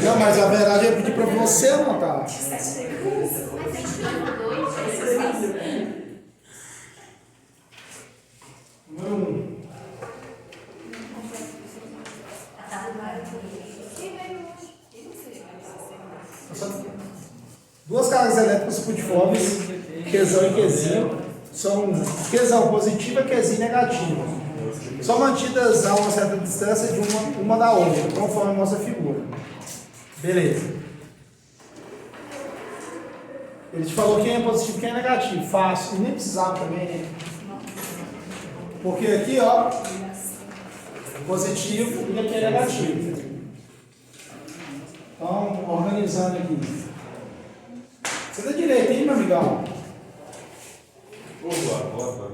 Não, mas a verdade é pedir para você anotar. Número 1. Duas cargas elétricas subdiformes, Qzão e Qzinho, são Qzão positiva e Qzinho negativa. São mantidas a uma certa distância de uma da outra, conforme a nossa figura. Beleza. Ele te falou quem é positivo e quem é negativo. Fácil. E nem precisava também, né? Porque aqui, ó, positivo e aqui é negativo. Então, organizando aqui. Você dá direito, hein, meu amigão? Boa.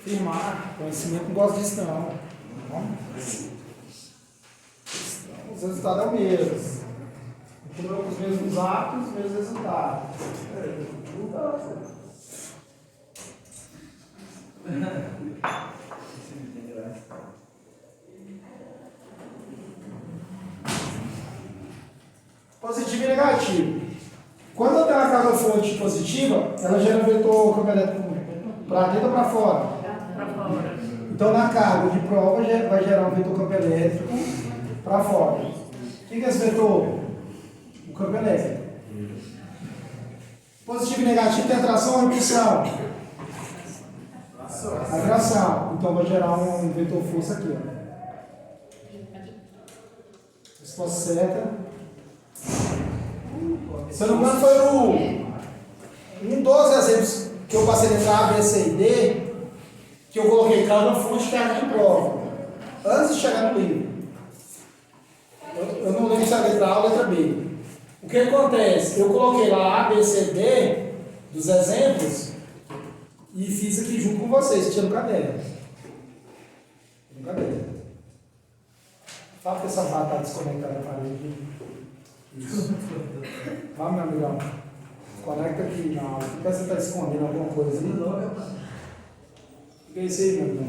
Firmar. Conhecimento não gosta disso, não. Os resultados é o mesmo. Continua com os mesmos atos, os mesmos resultados. Positivo e negativo. Quando eu tenho uma carga fonte positiva, ela gera um vetor campo elétrico para dentro ou para fora? Para fora. Então na carga de prova vai gerar um vetor campo elétrico para fora. O que é esse vetor? O campo elétrico. Positivo e negativo tem atração ou repulsão? Atração. Então vai gerar um vetor força aqui. Ó. Resposta certa. Se eu não me engano, foi um dos exemplos que eu passei letra A, B, C e D, que eu coloquei carga fonte e carga de prova, antes de chegar no livro. Eu não lembro se é a letra A ou a letra B. O que acontece? Eu coloquei lá A, B, C, D, dos exemplos, e fiz aqui junto com vocês, tinha no caderno. No caderno. Fala que essa barra está desconectada da parede. Isso. Vamos, meu amigão. Conecta aqui na aula. Fica você está escondendo alguma coisa aí. O que é isso aí, meu amigão?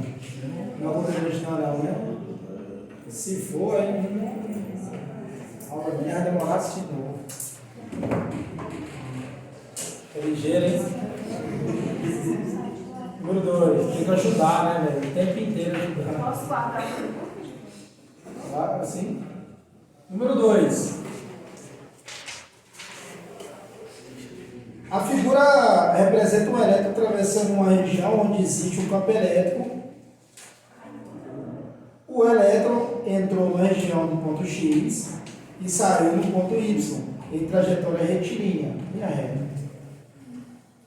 Não é alguma coisa não, né? Se for, aí. A aula minha vai demorar a assistir de novo. É ligeiro, hein? Número 2. Tem que ajudar, né, velho? O tempo inteiro ajudar. Posso guardar? Claro, assim. Número 2. A figura representa um elétron atravessando uma região onde existe um campo elétrico. O elétron entrou na região do ponto X e saiu no ponto Y, em trajetória retilínea, linha reta.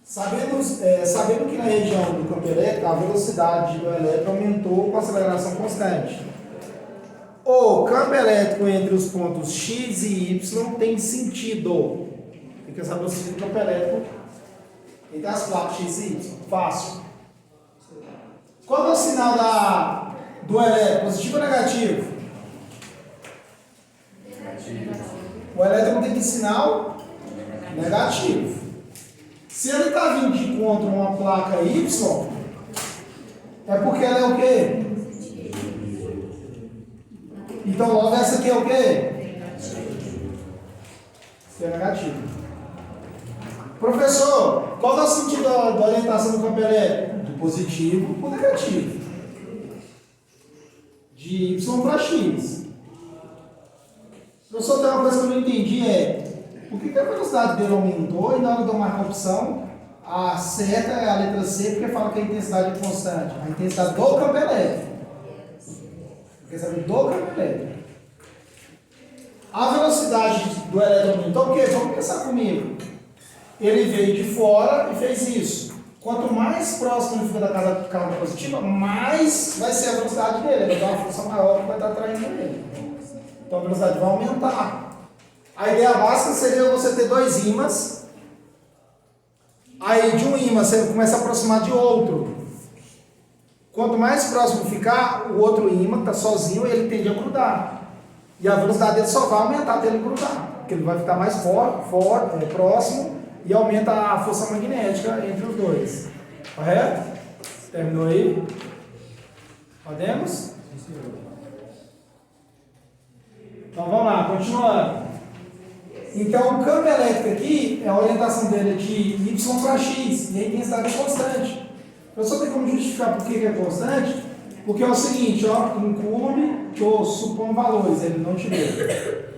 Sabendo que na região do campo elétrico a velocidade do elétron aumentou com aceleração constante. O campo elétrico entre os pontos X e Y tem sentido. Fica saber o sentido do campo elétrico entre as placas X e Y. Fácil. Qual é o sinal do elétron? Positivo ou negativo? O elétron tem que sinal negativo. Se ele está vindo de encontro a uma placa Y, é porque ela é o quê? Então logo essa aqui é o quê? Isso é negativo. Professor, qual é o sentido da orientação do campo elétrico? Do positivo para o negativo. De Y para X. Professor, tem uma coisa que eu não entendi por que a velocidade dele aumentou e na hora de eu marcar a opção, a seta é a letra C porque fala que a intensidade é constante. A intensidade do campo elétrico. Quer saber do campo elétrico. A velocidade do elétron aumentou porque, vamos pensar comigo, ele veio de fora e fez isso. Quanto mais próximo ele fica da carga positiva, mais vai ser a velocidade dele. Ele vai dar uma força maior que vai estar atraindo ele. Então a velocidade vai aumentar. A ideia básica seria você ter dois ímãs. Aí de um ímã você começa a aproximar de outro. Quanto mais próximo ficar, o outro ímã está sozinho e ele tende a grudar. E a velocidade dele só vai aumentar até ele grudar. Porque ele vai ficar mais próximo e aumenta a força magnética entre os dois. Correto? Terminou aí? Podemos? Então vamos lá, continuando. Então o campo elétrico aqui, a orientação dele é de Y para X, e a intensidade é constante. Eu só tenho como justificar por que é constante, porque é o seguinte, ó, um coulomb, que eu suponho valores, ele não te deu.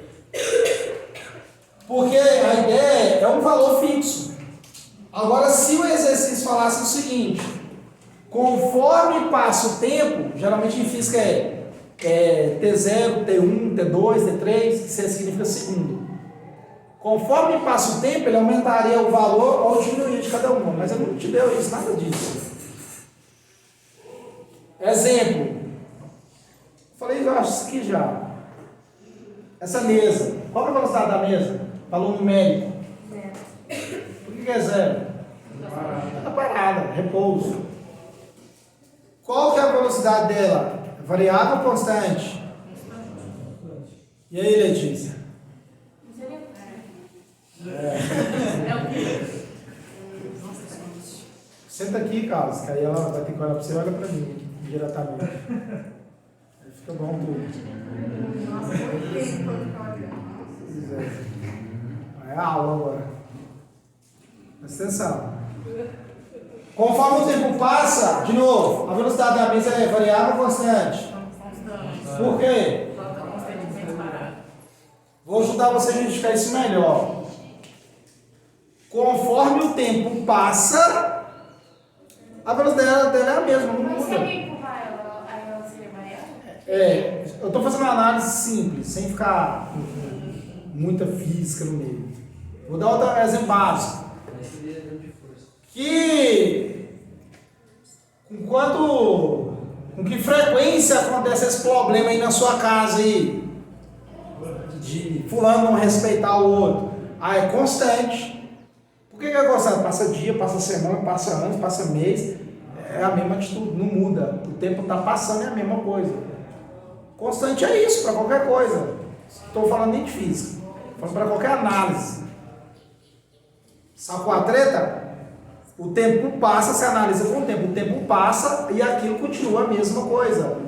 Porque a ideia é um valor fixo. Agora, se o exercício falasse o seguinte, conforme passa o tempo, geralmente em física é T0, T1, T2, T3, que significa segundo. Conforme passa o tempo, ele aumentaria o valor ou diminuiria de cada uma, mas ele não te deu isso, nada disso. Exemplo. Falei, eu acho isso aqui já. Essa mesa. Qual é a velocidade da mesa? Valor numérico. Por que é zero? Está parada, repouso. Qual que é a velocidade dela? Variável ou constante? E aí, Letícia? Senta aqui, Carlos, que aí ela vai ter que olhar para você e olha para mim diretamente. Aí fica bom tudo. Nossa, muito tempo É a aula agora. Presta atenção. Conforme o tempo passa, de novo, a velocidade da mesa é variável ou constante? Por quê? Vou ajudar você a justificar isso melhor. Conforme o tempo passa, a velocidade dela é a mesma, não Mas se muda. alguém empurrar ela, aí ela seria variável? Eu estou fazendo uma análise simples, sem ficar com muita física no meio. Vou dar outro exemplo básico. Com que frequência acontece esse problema aí na sua casa aí? De fulano não respeitar o outro. É constante. Por que é constante? Passa dia, passa semana, passa ano, passa mês. É a mesma atitude, não muda. O tempo está passando, é a mesma coisa. Constante é isso, para qualquer coisa. Estou falando nem de física. Estou falando para qualquer análise. Sabe qual a treta? O tempo passa, você analisa com o tempo passa e aquilo continua a mesma coisa.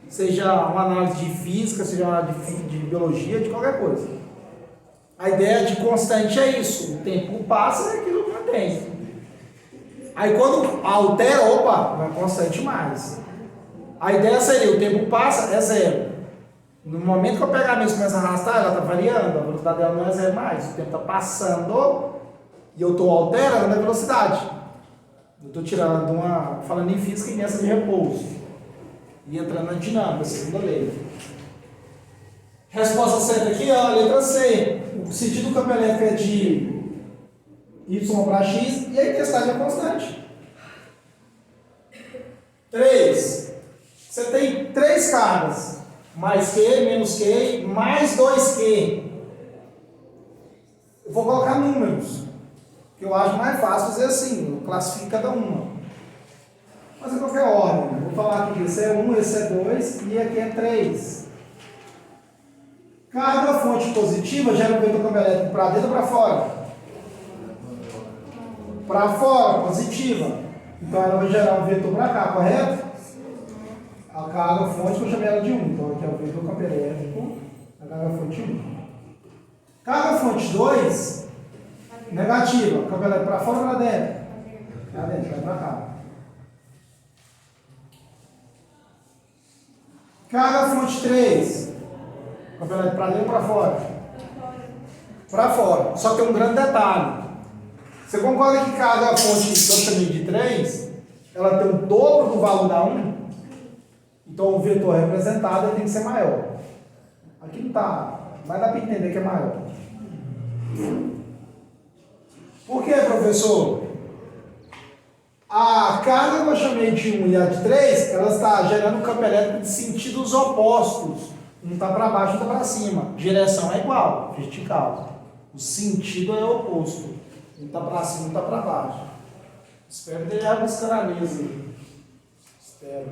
Seja uma análise de física, seja uma de biologia, de qualquer coisa. A ideia de constante é isso. O tempo passa e aquilo mantém. Aí quando altera, opa, não é constante mais. A ideia seria, o tempo passa, é zero. No momento que eu pegar a mesa e começar a arrastar, ela está variando, a velocidade dela não é zero mais. O tempo está passando e eu estou alterando a velocidade. Eu estou tirando falando em física, e nessa de repouso. E entrando na dinâmica, segunda lei. Resposta certa aqui, ó, letra C. O sentido do campo elétrico é de Y para X e a intensidade é constante. 3. Você tem 3 cargas. Mais Q, menos Q, mais 2Q. Eu vou colocar números. Que eu acho mais fácil fazer assim. Eu classifico cada uma. Mas em qualquer ordem. Vou falar aqui, esse é 1, esse é 2 e aqui é 3. Carga fonte positiva gera um vetor campo elétrico para dentro ou para fora? Para fora, positiva. Então ela vai gerar um vetor para cá, correto? A carga fonte eu chamei ela de 1. Então aqui é o vetor campo elétrico, a carga fonte 1. Carga fonte 2, negativa. Campo elétrico para fora ou para dentro? Para dentro, vai para cá. Carga fonte 3. Campo elétrico para dentro ou para fora? Para fora. Só tem um grande detalhe. Você concorda que carga fonte que eu chamei de 3, ela tem o dobro do valor da 1? Então o vetor representado tem que ser maior. Aqui não está. Vai dar para entender que é maior. Por que, professor? A carga que eu chamei de 1 e a de 3, ela está gerando um campo elétrico de sentidos opostos. Um está para baixo, outro está para cima. Direção é igual, vertical. O sentido é oposto. Um está para cima, um está para baixo. Espero que tenha buscando a mesa. Espero.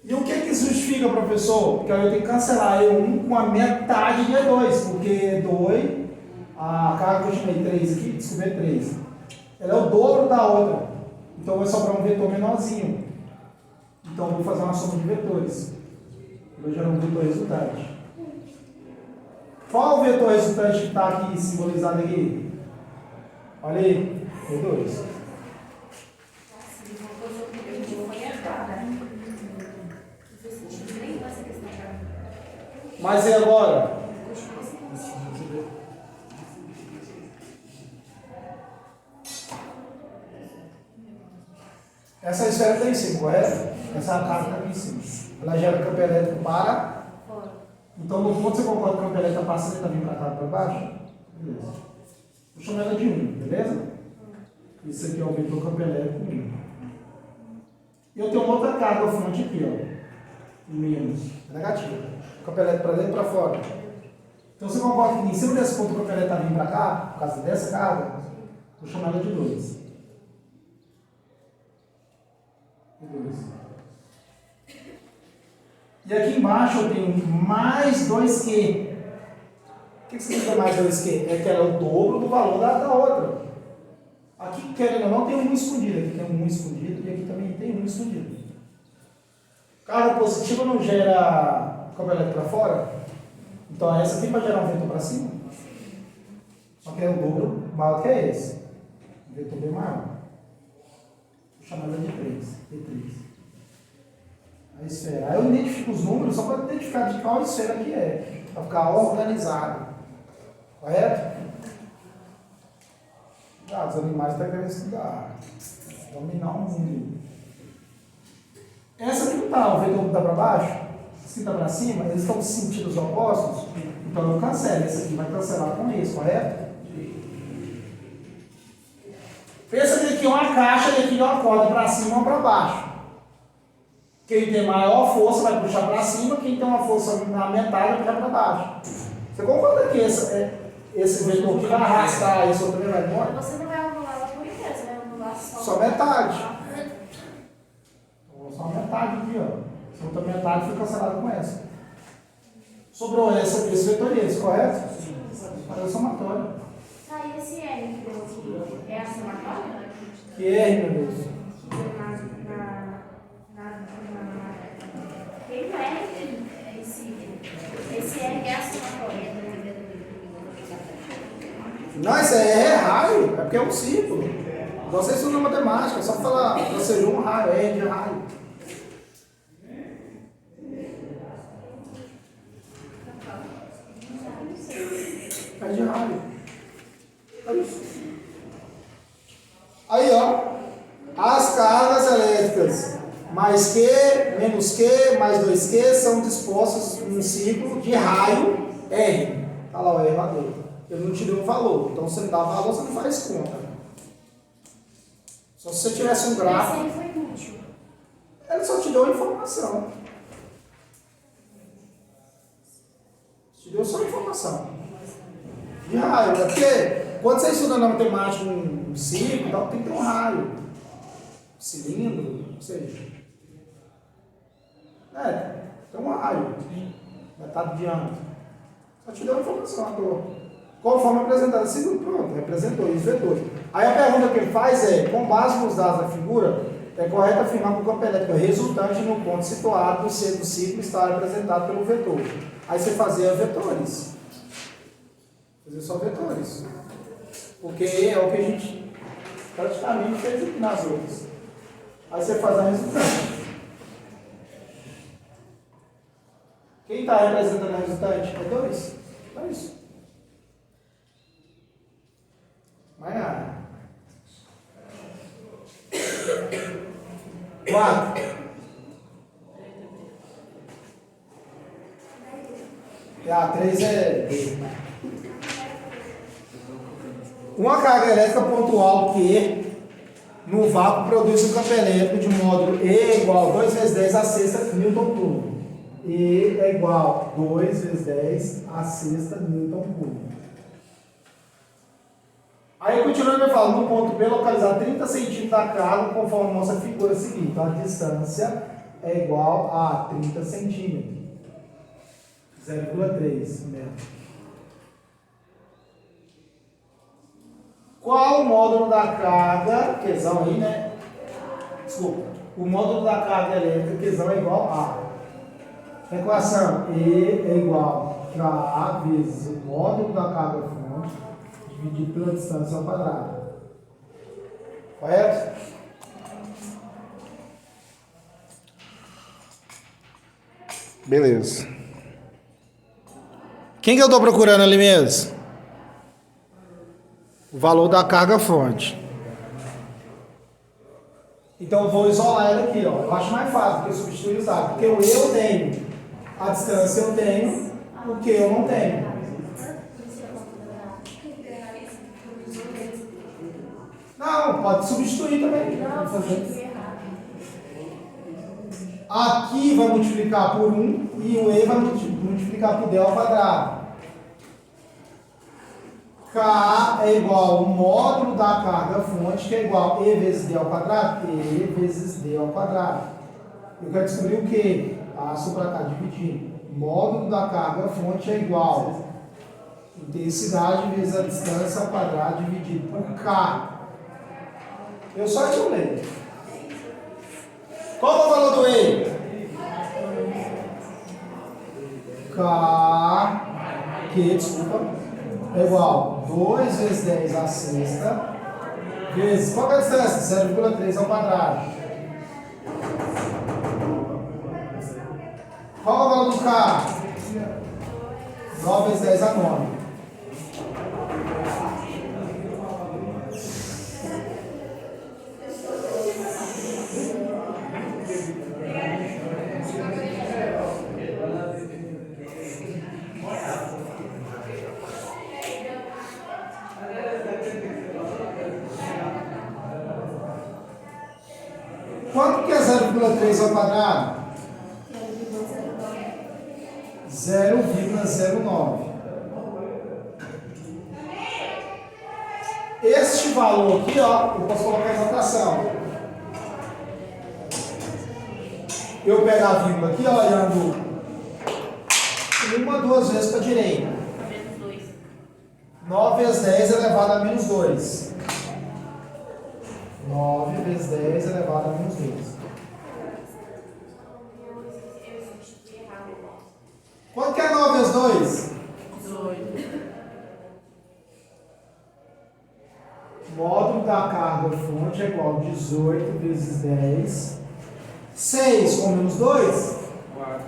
E o que justifica, professor? Porque aí eu tenho que cancelar E1 com a metade de E2. Porque E2, a carga que eu chamei 3 aqui, desculpa, é 3. Ela é o dobro da outra. Então vai sobrar um vetor menorzinho. Então eu vou fazer uma soma de vetores. Vou gerar um vetor resultante. Qual o vetor resultante que está aqui simbolizado aqui? Olha aí, V2. Mas e agora? Essa esfera está em cima, correto? Essa carga está aqui em cima. Ela gera campo elétrico para. Então, no ponto você concorda que o campo elétrico está passando e está vindo para cá para baixo? Beleza. Vou chamar ela de 1, beleza? Isso aqui é o vetor campo elétrico 1. E eu tenho uma outra carga fonte aqui, ó. Menos. Negativa. Campo elétrico para dentro e para fora. Então, você concorda que em cima desse ponto o campo elétrico está vindo para cá, por causa dessa carga? Vou chamar ela de 2. 2. E aqui embaixo eu tenho mais 2Q. O que significa mais 2Q? É que ela é o dobro do valor da outra. Aqui, querendo ou não, tem um escondido. Aqui tem um escondido e aqui também tem um escondido. Carga positiva não gera campo elétrico para fora? Então essa aqui vai gerar um vetor para cima? Só que é o dobro maior que é esse. Um vetor bem maior. Vou chamar ela de 3. P3. A esfera. Aí eu identifico os números só para identificar de qual esfera que é. Para ficar organizado. Correto? Ah, os animais estão querendo estudar. Dominar o mundo. Essa aqui não está, o vetor está para baixo, esse aqui está para cima, eles estão sentidos opostos, então eu cancelo. Esse aqui vai cancelar com esse, correto? Pensa que aqui é uma caixa e aqui é uma corda para cima ou para baixo. Quem tem maior força vai puxar para cima, quem tem uma força na metade vai puxar para baixo. Você concorda que esse vetor aqui vai arrastar, esse outro também vai embora? Você não vai anular ela por inteiro, você vai anular só metade. Só metade aqui, ó. Essa outra metade foi cancelada com essa. Sobrou esse vetor e esse, correto? Sim. Mas é somatório. Tá, e esse R que deu aqui, é a somatória? Que R, meu Deus? Tem um R aqui, esse R é a somatória. Não, esse R é raio, é porque é um círculo. Vocês estudam matemática, só falar, você viu um raio, R de raio. É de raio. É isso. Aí, ó. As cargas elétricas mais Q, menos Q, mais 2Q são dispostas em um círculo de raio R. Tá lá o errador. Eu não te dei um valor. Então, se você não dá valor, você não faz conta. Só se você tivesse um gráfico. Esse aí foi útil. Ele só te deu informação. Te deu só informação. De raio. É porque quando você estuda na matemática um círculo, então, tem que ter um raio. Cilindro, não sei. Tem um raio. Metade de diâmetro. Só te deu informação à toa. Conforme apresentado assim, pronto, representou os vetores. Aí a pergunta que ele faz é, com base nos dados da figura, é correto afirmar que o campo elétrico resultante no ponto situado no centro do ciclo está representado pelo vetor. Aí você fazia vetores. Fazer só vetores. Porque é o que a gente praticamente fez aqui nas outras. Aí você faz a resultante. Quem está representando a resultante? É 2. É isso. Mais nada. 4. A 3 é D. Uma carga elétrica pontual Q no vácuo produz um campo elétrico de módulo E igual a 2 vezes 10 a sexta Newton cúbico. E é igual a 2 vezes 10 a sexta Newton cúbico. Aí continuando, ele fala, no ponto B, localizar 30 centímetros da carga, conforme mostra a figura seguinte. Então, a distância é igual a 30 centímetros. 0,3 metros. Qual o módulo da carga, Qzão aí, né? Desculpa. O módulo da carga elétrica, Qzão é igual a Equação E é igual a K vezes o módulo da carga fonte dividido pela distância ao quadrado. Correto? Beleza. Quem que eu estou procurando ali mesmo? O valor da carga fonte. Então eu vou isolar ela aqui, ó. Eu acho mais fácil, porque eu substituir os dados. Porque o E eu tenho, a distância eu tenho, o que eu não tenho. Não, pode substituir também. Aqui vai multiplicar por 1 e o E vai multiplicar por D ao quadrado. K é igual ao módulo da carga fonte, que é igual a E vezes D ao quadrado, E vezes D ao quadrado. Eu quero descobrir o quê? Passo para cá, dividindo. Módulo da carga fonte é igual a intensidade vezes a distância ao quadrado dividido por K. Eu só isolei. Qual é o valor do E? Desculpa. É igual a 2 vezes 10 à sexta, vezes, qual é a distância? 0,3 ao quadrado. Qual é o valor do K? 9 vezes 10 a 9. Quanto que é 0,3 ao quadrado? 0,09. Este valor aqui, ó, eu posso colocar em notação. Eu pego a vírgula aqui, ó, olhando uma, duas vezes para a direita. 9 vezes 10 elevado a menos 2. 9 vezes 10 elevado a menos 2. Quanto que é 9 vezes 2? 18. Módulo da carga fonte é igual a 18 vezes 10. 6 com menos 2? 4.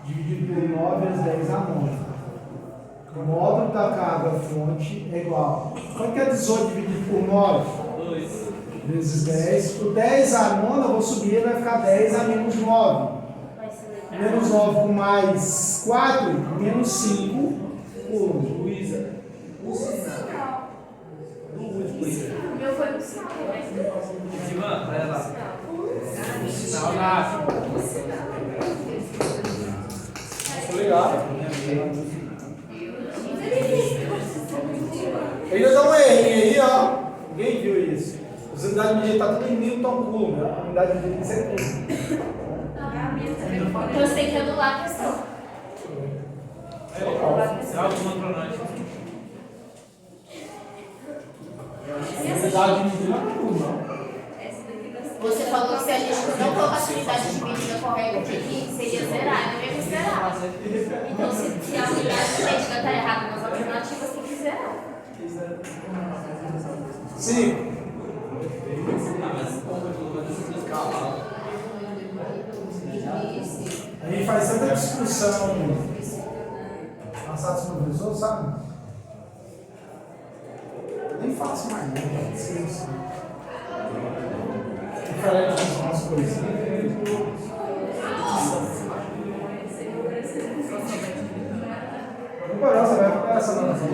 Dividido por 9 vezes 10 a 9. O módulo da carga fonte é igual. Quanto que é 18 dividido por 9? 2. Vezes 10. O 10 a 9 eu vou subir, vai ficar 10 a menos 9. Menos 9 com mais 4, menos 5. Luísa. O meu foi no sinal. Ivan, vai lá. Sinal lá. Tô ligado. Ainda dá um errinho aí, ó. Ninguém viu isso. As unidades medidas estão tudo em Newton Coulomb. A unidade medida tem certeza. Então você tem que anular a questão. Unidade medida não é tudo, não. Você falou que se a gente não colocasse a unidade de medida correta aqui, seria zerar. Eu mesmo zerar. Então, se a unidade de medida está errada nas alternativas, tem que zerar. Sim. A gente faz tanta discussão passada dos professores, sabe? Nem faço mais, né? Diferente das coisas. Agora você vai ficar essa nossa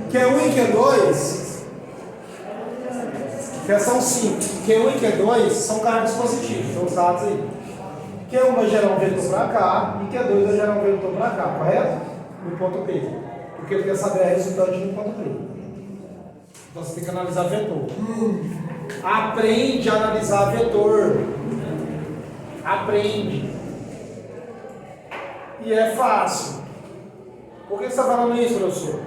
Q1 e Q2 são 5. Q1 e Q2 são cargas positivas, são usados aí. Q1 vai gerar um vetor para cá e Q2 vai gerar um vetor para cá, correto? No ponto P. Porque ele quer saber a resultante no ponto P. Então você tem que analisar vetor. Aprende a analisar vetor. Aprende. E é fácil. Por que você está falando isso, professor?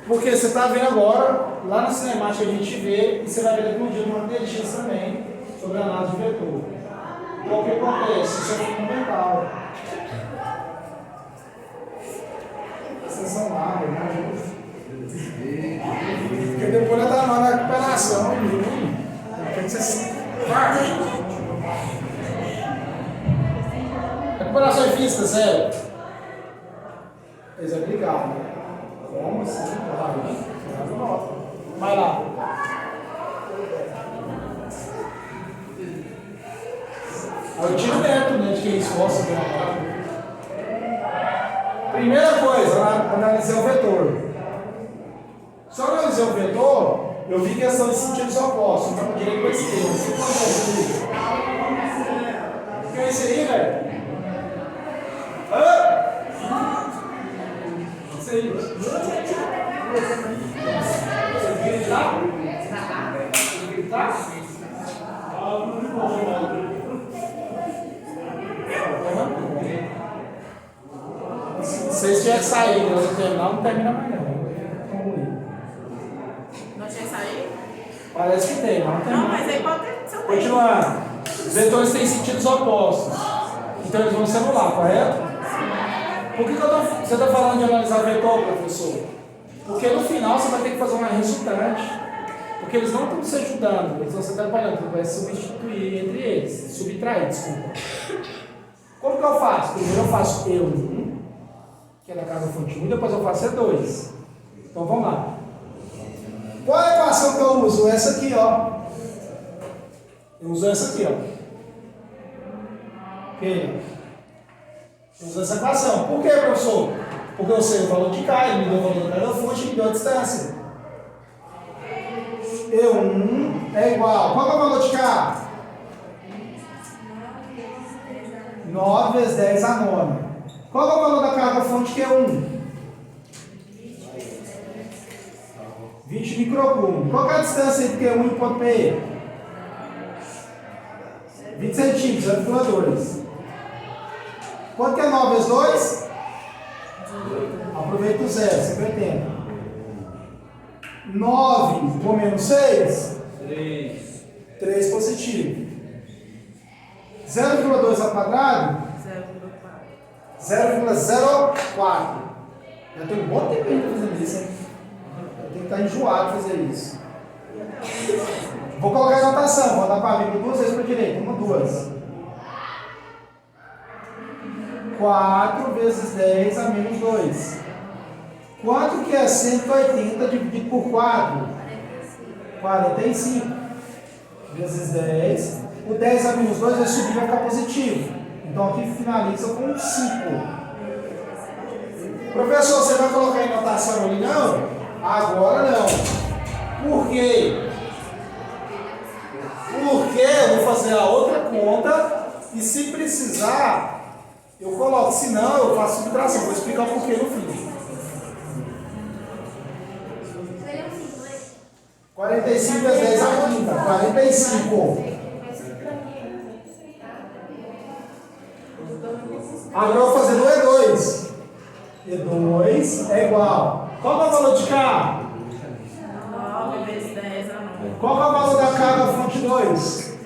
Porque você está vendo agora, lá na cinemática a gente vê, e você vai ver daqui um dia uma DX também, sobre a análise de vetor. Então o que acontece? Isso é fundamental. Vocês são lá, né? Porque depois ela está na recuperação, tem que ser. Recuperação física, sério. Eles é obrigado. Como assim? Vai lá. Eu tiro dentro, né? De quem esforça de uma. Primeira coisa, analisar o vetor. Se eu analisar o vetor, eu vi questão de sentidos opostos, então para direito para esquerda. O que acontece? O que é isso aí, velho? Isso aí. Você gritar? Gritar? Se vocês tiverem que sair, eu terminar, não termina mais não. Não tinha saído? Parece que tem, mas não tem. Não, mas aí pode ter seu tempo. Continuando. Os vetores têm sentidos opostos. Então eles vão se anular, correto? Por que você está falando de analisar vetor, professor? Porque no final você vai ter que fazer uma resultante. Porque eles não estão se ajudando, eles estão se atrapalhando. Você vai substituir entre eles. Subtrair, desculpa. Como que eu faço? Primeiro eu faço E1, que é da casa fonte 1, depois eu faço E2. Então vamos lá. Qual é a equação que eu uso? Essa aqui, ó. Eu uso essa aqui, ó. Ok? Eu uso essa equação. Por que, professor? Porque eu sei o valor de K, ele me deu o valor da cada fonte e me deu a distância. E1 é igual. Qual é o valor de K? 9 vezes 10 a nona. Qual é o valor da carga fonte que é 1? 20 microcoulomb. Qual é a distância entre Q1 e ponto P? 20 centímetros, 0,2. Quanto que é 9 vezes 2? Aproveita o zero, 180. 9 com menos 6? 3 positivo. 0,2 ao quadrado? 0,04. Já tem um bom tempo aí fazendo isso, hein? Eu tenho que estar enjoado de fazer isso. Vou colocar a notação, vou dar para vir 2 vezes para a direita, 1, 2. 4 vezes 10 a menos 2. Quanto que é 180 dividido por 4? 45. Vezes 10. O 10 a menos 2 vai subir e vai ficar positivo. Então aqui finaliza com 5. Professor, você vai colocar em notação ali não? Agora não. Por quê? Porque eu vou fazer a outra conta e se precisar, eu coloco. Se não, eu faço subtração. Vou explicar o porquê no fim. 45 vezes 10 a quinta. 45. Agora eu vou fazer no E2. E2 é igual. Qual é o valor de K? 9 vezes 10 a 9. Qual é o valor da carga fonte 2?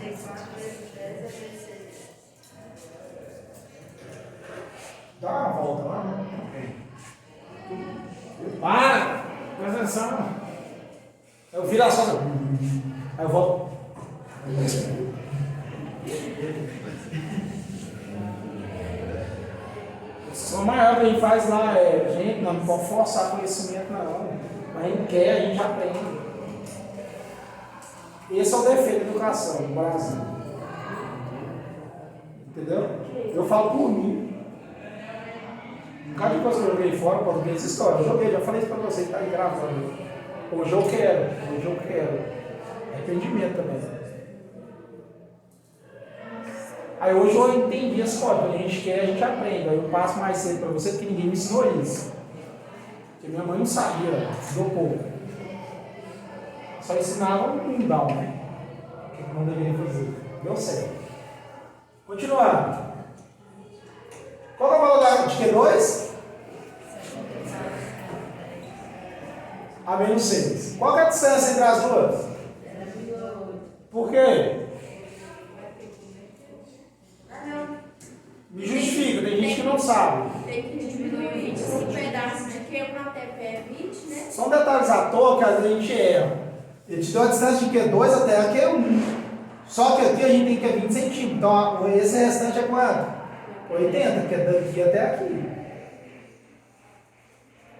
Dá uma volta lá, né? Para! Presta atenção. Eu viro a sombra. Aí eu volto. O maior que a gente faz lá é, gente, não pode forçar conhecimento não. Mas a gente quer, a gente aprende. Esse é o defeito da educação no Brasil. Entendeu? Eu falo por mim. Um bocado de coisa que eu joguei fora, português, história. Eu joguei, já falei isso pra você que tá aí gravando. Hoje eu quero. Arrependimento também. Aí hoje eu entendi as coisas, quando a gente quer, a gente aprende. Aí eu passo mais cedo para você, porque ninguém me ensinou isso. Porque minha mãe não sabia, estudou pouco. Só ensinava um down, né? O que não deveria fazer. Deu certo. Continuando. Qual é o valor de Q2? a menos 6. Qual que é a distância entre as duas? Por quê? Me justifica, tem gente que não sabe. Tem que diminuir 25 pedaços de quebra até pé 20, né? São detalhes à toa que a gente erra. Ele te deu a distância de Q2 até a Q1. Só que aqui a gente tem que é 20 centímetros. Então esse restante é quanto? 80, que é daqui até aqui.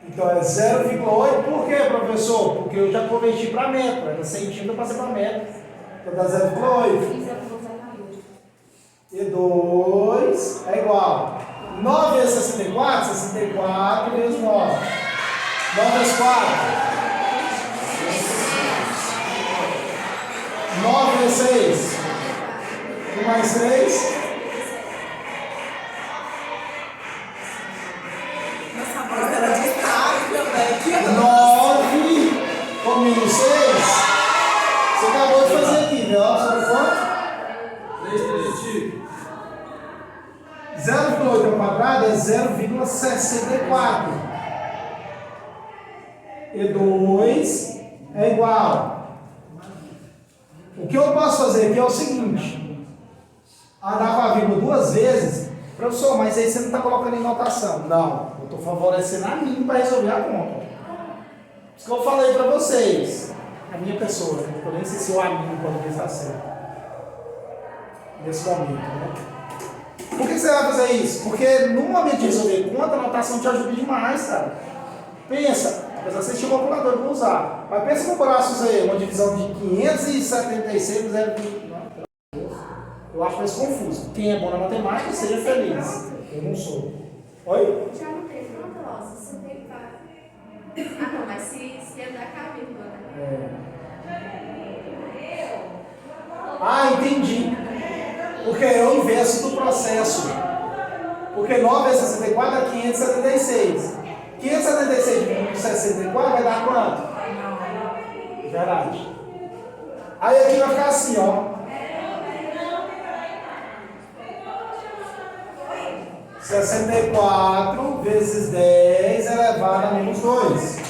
Então é 0,8. Por quê, professor? Porque eu já converti para metro. Era centímetro, eu passei para metro. Então dá 0,8. E 2 é igual. 9 vezes 64, 64 vezes 9. 9 vezes 4. 9 vezes 6. 1 mais 3. Nossa voz era de também. 9 com menos 6. Você acabou de fazer aqui, viu? Sabe quanto? 0,8 ao quadrado é 0,64. E 2 é igual. O que eu posso fazer aqui é o seguinte: andar com a vírgula duas vezes. Professor, mas aí você não está colocando em notação. Não, eu estou favorecendo a mim para resolver a conta. Isso que eu falei para vocês. A minha pessoa, eu nem sei se o amigo quando está certo. Nesse momento, né? Por que você vai fazer isso? Porque no momento de resolver conta, a notação te ajuda demais, cara. Pensa, apesar de você tinha um calculador para usar, mas pensa no braço aí, uma divisão de 576 eu acho mais confuso. Quem é bom na matemática, seja feliz. Eu não sou. Oi? Já não tem pronta, ó, 64. Ah, não, mas se é da cabeça, né? Ah, entendi. Porque é o inverso do processo. Porque 9 vezes 64 é 576. 576 dividido por 64 vai dar quanto? Verdade. Aí aqui vai ficar assim, ó. 64 vezes 10 elevado a menos 2.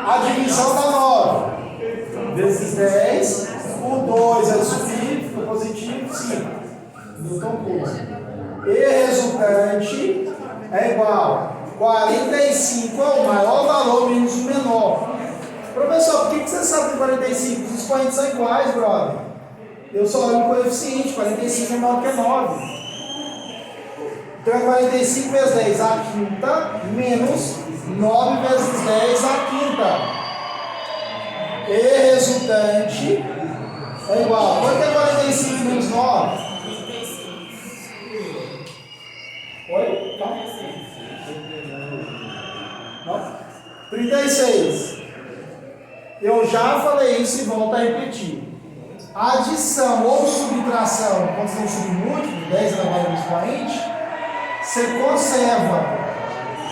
A divisão dá 9 vezes 10, o 2 é subir, fica positivo, 5. Newton por. E resultante é igual. 45 é o maior valor menos o menor. Professor, por que você sabe que 45? Os expoentes são iguais, brother. Eu só olho o coeficiente, 45 é maior que 9. Então é 45 vezes 10 a quinta, menos 9 vezes 10 a quinta. E resultante é igual. Quanto é 45 menos 9? Oi? Não? 36. Eu já falei isso e volto a repetir. Adição ou subtração, quando você tem submúltiplo, 10 elevado ao expoente, você conserva.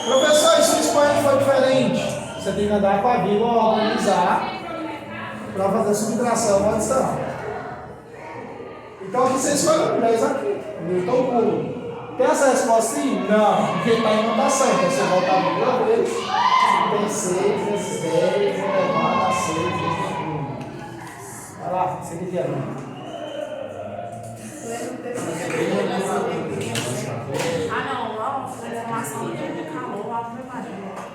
Professor, se o expoente for diferente, você tem que andar com a vírgula, organizar para fazer a subtração ou adição. Então aqui você escolhe 10 aqui, Newton puro. Tem essa resposta aí? Não, porque está em notação. Então você volta a vírgula vez, tem 6 vezes 10 elevado a 6 vezes 1. Vai lá, você que quer. Ah, não, ó, a informação do calor, a primária.